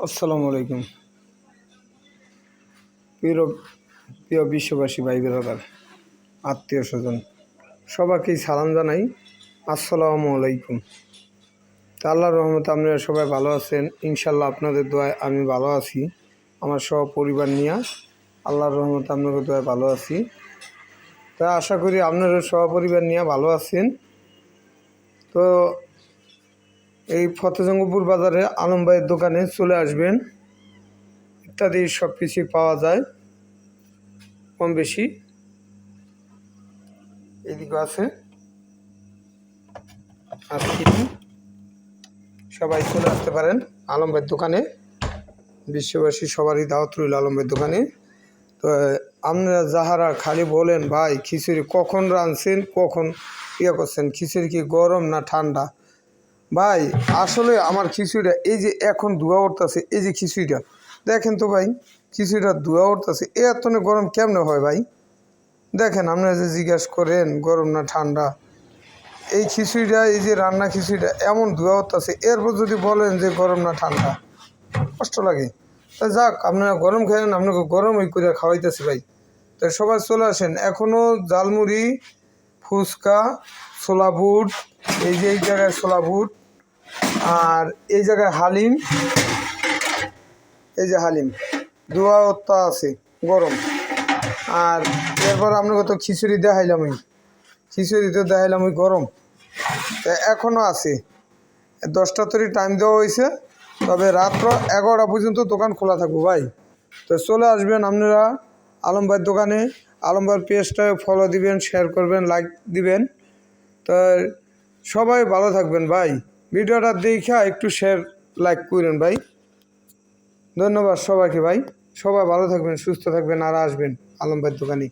আসসালামু আলাইকুম। প্রিয় প্রিয় বিশ্ববাসী ভাই ব্রাদার, আত্মীয় স্বজন সবাইকেই সালাম জানাই। আসসালামু আলাইকুম। তা আল্লাহর রহমতে আপনারা সবাই ভালো আছেন ইনশাল্লাহ। আপনাদের দোয়ায় আমি ভালো আছি, আমার সব পরিবার নিয়ে আল্লাহর রহমতে আপনাদের দোয়ায় ভালো আছি। তা আশা করি আপনারা সব পরিবার নিয়ে ভালো আছেন। তো এই ফতেজঙ্গপুর বাজারে আলম ভাইয়ের দোকানে চলে আসবেন, ইত্যাদি সব কিছুই পাওয়া যায় কম বেশি। এদিকে আছে আজকে সবাই চলে আসতে পারেন আলম ভাইয়ের দোকানে। বিশ্ববাসী সবারই দাওয়াত রইল আলম ভাইয়ের দোকানে। তো আপনারা যাহারা খালি বলেন ভাই খিচুড়ি কখন রাঁধছেন, কখন ইয়ে করছেন, খিচুড়ি কি গরম না ঠান্ডা, ভাই আসলে আমার খিচুড়িটা এই যে এখন ধোয়া উঠতেছে, এই যে খিচুড়িটা দেখেন তো ভাই, খিচুড়িটা ধোয়া উঠতেছে, এত গরম কেমনে হয় ভাই? দেখেন আপনারা যে জিজ্ঞাসা করেন গরম না ঠান্ডা, এই খিচুড়িটা এই যে রান্না খিচুড়িটা এমন ধোয়া উঠতেছে, এরপর যদি বলেন যে গরম না ঠান্ডা, কষ্ট লাগে। তা যাক, আপনারা গরম খাইলেন, আপনাকে গরম ওই করে খাওয়াইতেছি ভাই। তো সবাই চলে আসেন। এখনও জালমুড়ি, ফুচকা, ছোলা বুট, এই যে এই জায়গায় ছোলা বুট, আর এই জায়গায় হালিম, এই যে হালিম ধোয়া উত্তা আছে গরম। আর এরপর আপনাকে তো খিচুড়ি দেখাইলাম, ওই খিচুড়ি তো দেখাইলাম ওই গরম। এখনও আছে, 10টা তৈরি টাইম দেওয়া হয়েছে, তবে রাত্র 11টা পর্যন্ত দোকান খোলা থাকবো ভাই। তো চলে আসবেন আপনারা আলম ভাইয়ের দোকানে। আলম ভাইয়ের পেজটা ফলো দিবেন, শেয়ার করবেন, লাইক দিবেন। তো সবাই ভালো থাকবেন ভাই, ভিডিওটা দেখা একটু শেয়ার লাইক করেন ভাই। ধন্যবাদ সবাইকে ভাই, সবাই ভালো থাকবেন, সুস্থ থাকবেন, আর আসবেন আলম ভাইয়ের দোকানে।